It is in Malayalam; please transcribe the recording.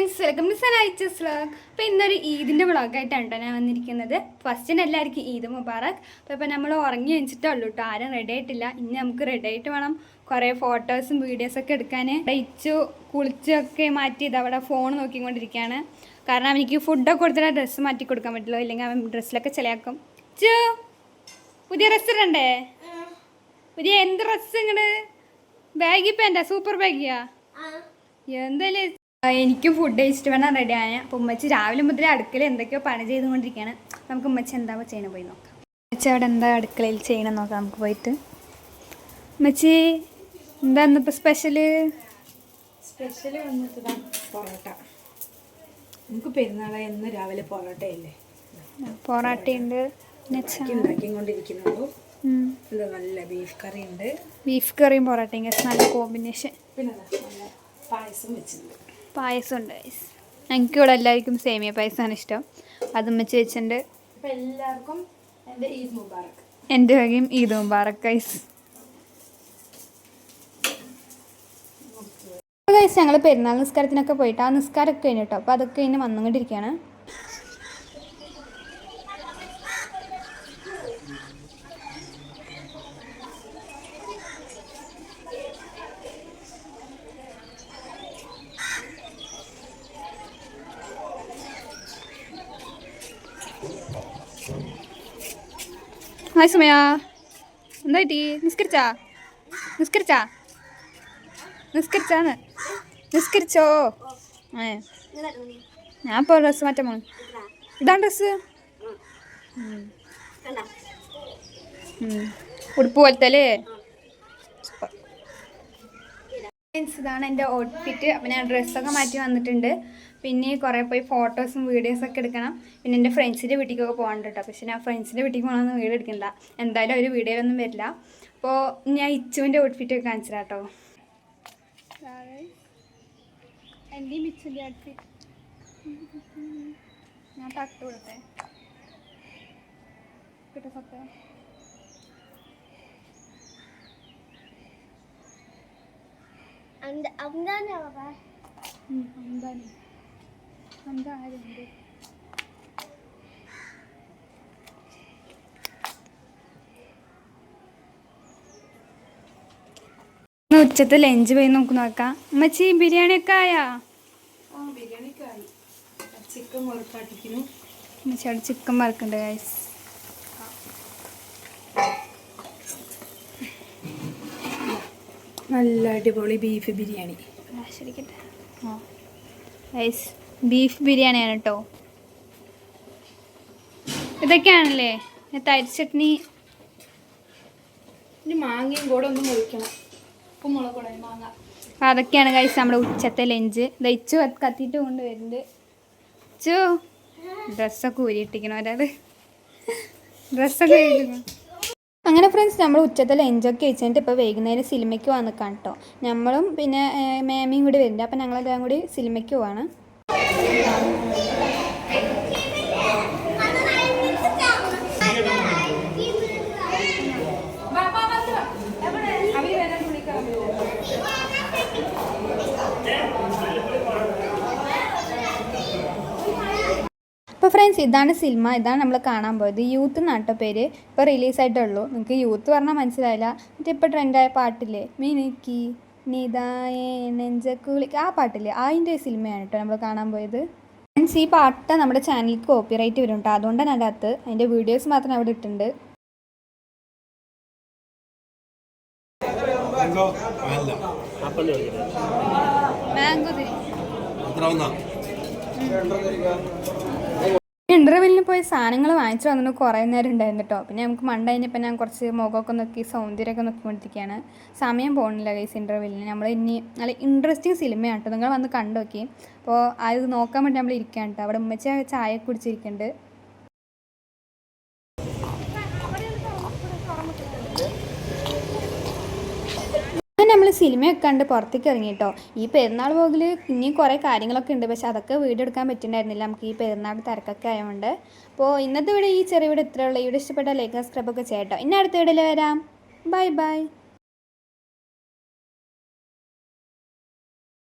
ഫ്രണ്ട്സ്, വെൽക്കം ടു സനൈച്ചസ് വ്ളോഗ്. അപ്പോൾ ഇന്നൊരു ഈദിൻ്റെ വ്ളോഗായിട്ടാണ് ഞാൻ വന്നിരിക്കുന്നത്. ഫസ്റ്റിന് എല്ലാവർക്കും ഈദ് മുബാറക്. അപ്പോൾ നമ്മൾ ഉറങ്ങി വെച്ചിട്ടുള്ളൂ കേട്ടോ, ആരും റെഡി ആയിട്ടില്ല. ഇനി നമുക്ക് റെഡി ആയിട്ട് വേണം കുറേ ഫോട്ടോസും വീഡിയോസൊക്കെ എടുക്കാൻ. ഇച്ചു കുളിച്ചൊക്കെ മാറ്റി ഇതവിടെ ഫോൺ നോക്കിക്കൊണ്ടിരിക്കുകയാണ്. കാരണം എനിക്ക് ഫുഡൊക്കെ കൊടുത്തിട്ട് ഡ്രസ്സ് മാറ്റി കൊടുക്കാൻ പറ്റുള്ളൂ, ഇല്ലെങ്കിൽ അവൻ ഡ്രസ്സിലൊക്കെ ചിലയാക്കും. പുതിയ ഡ്രസ്സ് ഇടണ്ടേ? പുതിയ എന്ത് ഡ്രസ്സ് ഇങ്ങോട്ട്? ബാഗി പാൻറ്റാ? സൂപ്പർ ബാഗിയാ? എന്തായാലും എനിക്കും ഫുഡ് കഴിച്ചിട്ട് വേണം റെഡി ആയ. അപ്പോൾ ഉമ്മച്ചി രാവിലെ മുതലേ അടുക്കളയിൽ എന്തൊക്കെയോ പണി ചെയ്തുകൊണ്ടിരിക്കുകയാണ്. നമുക്ക് ഉമ്മച്ചി എന്താ ചെയ്യണം പോയി നോക്കാം. ഉമ്മച്ചി അവിടെ എന്താ അടുക്കളയിൽ ചെയ്യണം നോക്കാം നമുക്ക് പോയിട്ട്. ഉമ്മച്ചി എന്താ ഇന്നിപ്പോൾ സ്പെഷ്യല് വന്നിട്ട് പൊറോട്ട. നമുക്ക് പെരുന്നാളായി എന്ന് രാവിലെ പൊറോട്ടയല്ലേ? പൊറോട്ടയുണ്ട്, ഉണ്ടാക്കിക്കൊണ്ടിരിക്കുന്നുള്ളൂ. നല്ല ബീഫ് കറി ഉണ്ട്. ബീഫ് കറിയും പൊറോട്ടയും നല്ല കോമ്പിനേഷൻ. പിന്നെ പായസം വെച്ചിട്ടുണ്ട്. പായസം ഉണ്ട്. എനിക്ക് ഇവിടെ എല്ലാവർക്കും സേമിയ പായസമാണ് ഇഷ്ടം. അതും വെച്ച് വെച്ചിട്ടുണ്ട്. അപ്പം എല്ലാവർക്കും എൻ്റെ ഈദ് മുബാറക്. എൻ്റെ വകയും ഈദ് മുബാറക് ഗൈസ്. ഗൈസ് ഞങ്ങൾ പെരുന്നാൾ നിസ്കാരത്തിനൊക്കെ പോയിട്ട് ആ നിസ്കാരമൊക്കെ കഴിഞ്ഞു കേട്ടോ. അപ്പോൾ അതൊക്കെ ഇനി വന്നുകൊണ്ടിരിക്കുകയാണ്. ഹായ് സുമയ, എന്തായിട്ടി? നിസ്കരിച്ചാന്ന് നിസ്കരിച്ചോ? ഞാൻ ഇപ്പോൾ ഡ്രസ്സ് മാറ്റാൻ പോണു. ഇതാണ് ഡ്രസ്സ്, ഉടുപ്പ് പോലത്തെ അല്ലേ? ഇതാണ് എൻ്റെ ഔട്ട്ഫിറ്റ്. അപ്പം ഞാൻ ഡ്രസ്സൊക്കെ മാറ്റി വന്നിട്ടുണ്ട്. പിന്നെ കുറേ പോയി ഫോട്ടോസും വീഡിയോസൊക്കെ എടുക്കണം. പിന്നെ എൻ്റെ ഫ്രണ്ട്സിൻ്റെ വീട്ടിലേക്കൊക്കെ പോകാനുണ്ട് കേട്ടോ. പക്ഷേ ഞാൻ ഫ്രണ്ട്സിൻ്റെ വീട്ടിൽ പോകണമെന്ന് വീഡിയോ എടുക്കണ്ട, എന്തായാലും ഒരു വീഡിയോയിലൊന്നും വരില്ല. അപ്പോൾ ഞാൻ ഇച്ചുവിൻ്റെ ഔട്ട്ഫിറ്റൊക്കെ കാണിച്ചു തരാം കേട്ടോ. എൻ്റെയും ഇച്ചുവിൻ്റെ ഔട്ട്ഫിറ്റ് ഞാൻ തട്ട് കൊടുത്തേ കിട്ടോ സത്യം. ഉച്ചത്തെ ലഞ്ച് പോയി നമുക്ക് നോക്കാം. ഉമ്മച്ചി ബിരിയാണിയൊക്കെ ആയാ? ഉമ്മച്ചിയോട് ചിക്കൻ വറുക്കുന്നുണ്ട് ഗൈസ്. നല്ല അടിപൊളി ബീഫ് ബിരിയാണി. ശരിക്കട്ടെ ഗൈസ്, ബീഫ് ബിരിയാണിയാണ് കേട്ടോ. ഇതൊക്കെയാണല്ലേ തൈര് ചട്നി. മാങ്ങയും കൂടെ ഒന്ന് മുറിക്കണം. മാങ്ങ. അതൊക്കെയാണ് ഗൈസ് നമ്മുടെ ഉച്ചത്തെ ലഞ്ച്. ദയിച്ചു കത്തിയിട്ട് കൊണ്ട് വരുന്നുണ്ട്. ചു ഡ്രസ്സൊക്കെ ഊരിയിട്ടിരിക്കണം ഒരാൾ. ഡ്രസ്സൊക്കെ ഊരിയിട്ടിരിക്കണം. അങ്ങനെ ഫ്രണ്ട്സ്, നമ്മൾ ഉച്ചത്തെ ലഞ്ചൊക്കെ കഴിച്ചിട്ട് ഇപ്പോൾ വൈകുന്നേരം സിനിമയ്ക്ക് വന്ന് നിൽക്കാം കേട്ടോ. നമ്മളും പിന്നെ മേമയും കൂടി വരുന്നുണ്ട്. അപ്പം ഞങ്ങളെല്ലാം കൂടി സിനിമയ്ക്ക് പോവാണ്. അപ്പോൾ ഫ്രണ്ട്സ്, ഇതാണ് സിനിമ. ഇതാണ് നമ്മൾ കാണാൻ പോയത്. യൂത്ത് എന്നാട്ടോ പേര്. ഇപ്പോൾ റിലീസായിട്ടുള്ളൂ. നിങ്ങൾക്ക് യൂത്ത് പറഞ്ഞാൽ മനസ്സിലായില്ല. മറ്റേ ഇപ്പോൾ ട്രെൻഡായ പാട്ടില്ലേ, മിനിക്കി നിതായേ നെഞ്ചക്കുളിക്ക്, ആ പാട്ടില്ലേ, അതിൻ്റെ സിനിമയാണ് കേട്ടോ നമ്മൾ കാണാൻ പോയത്. ഫ്രണ്ട്സ്, ഈ പാട്ട് നമ്മുടെ ചാനലിൽ കോപ്പിറൈറ്റ് വരും കേട്ടോ. അതുകൊണ്ടാണ് അതിനകത്ത് അതിൻ്റെ വീഡിയോസ് മാത്രം അവിടെ ഇട്ടുണ്ട്. ഇൻ്റർവെല്ലിന് പോയി സാധനങ്ങൾ വാങ്ങിച്ചു വന്നിട്ട് കുറേ നേരം ഉണ്ടായിരുന്നു കേട്ടോ. പിന്നെ നമുക്ക് മണ്ട കഴിഞ്ഞപ്പോൾ ഞാൻ കുറച്ച് മുഖമൊക്കെ നോക്കി സൗന്ദര്യമൊക്കെ നോക്കിക്കൊണ്ടിരിക്കുകയാണ്. സമയം പോകണില്ല ഗൈസ് ഇൻ്റർവെല്ലിന്. നമ്മൾ ഇനി നല്ല ഇൻട്രസ്റ്റിംഗ് സിനിമയാണ് കേട്ടോ. നിങ്ങൾ വന്ന് കണ്ടു നോക്കി. അപ്പോൾ അത് നോക്കാൻ വേണ്ടി നമ്മൾ ഇരിക്കുകയാണ് കേട്ടോ. അവിടെ ഉമ്മച്ച ചായ കുടിച്ചിരിക്കുന്നുണ്ട്. നമ്മൾ സിനിമയൊക്കെ കണ്ട് പുറത്തേക്ക് ഇറങ്ങി കേട്ടോ. ഈ പെരുന്നാൾ പോകിൽ ഇനിയും കുറേ കാര്യങ്ങളൊക്കെ ഉണ്ട്. പക്ഷെ അതൊക്കെ വീഡിയോ എടുക്കാൻ പറ്റുന്നുണ്ടായിരുന്നില്ല, നമുക്ക് ഈ പെരുന്നാൾ തിരക്കൊക്കെ ആയതുകൊണ്ട്. അപ്പോൾ ഇന്നത്തെ വീഡിയോ ഈ ചെറിയ വീഡിയോ ഇത്രയുള്ള. ഇവിടെ ഇഷ്ടപ്പെട്ട ലൈക്ക് സബ്സ്ക്രൈബ് ഒക്കെ ചെയ്യാം കേട്ടോ. ഇനി അടുത്ത വീഡിയോയിൽ വരാം. Bye bye.